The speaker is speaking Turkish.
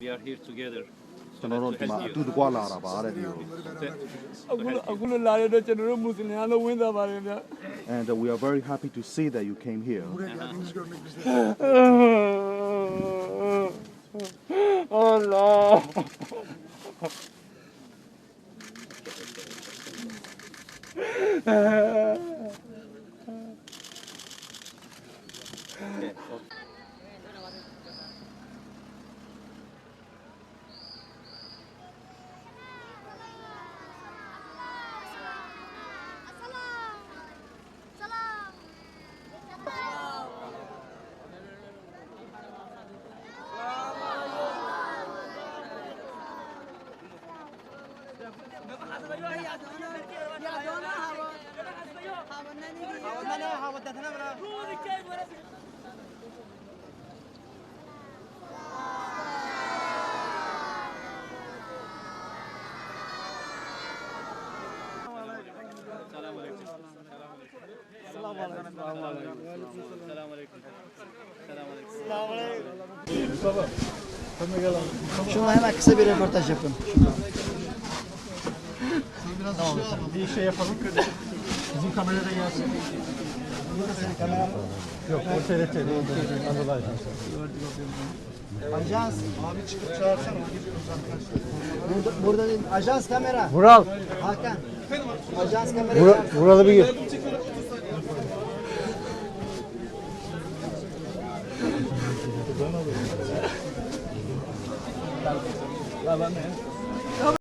We are here together.ကျွန်တော်တို့ဒီမှာအတူတကွလာတာပါတဲ့ဒီလို အခုလိုလာရတော့ကျွန်တော်တို့မွတ်စလင်အားလုံးဝင်းသာပါတယ်ဗျာ And we are very happy to see that you came here. Allah. Şuna hemen kısa bir röportaj yapın. Tamam. Bir şey yapalım. Bizim kamerada gelsin. Yok, o TRT. Anadolu Ajansı. Ajans. Abi çıkıp çağırsana. Burada değil. Ajans kamera. Vural. Hakan. Ajans kamera. Vural'ı bir gir. Ben de.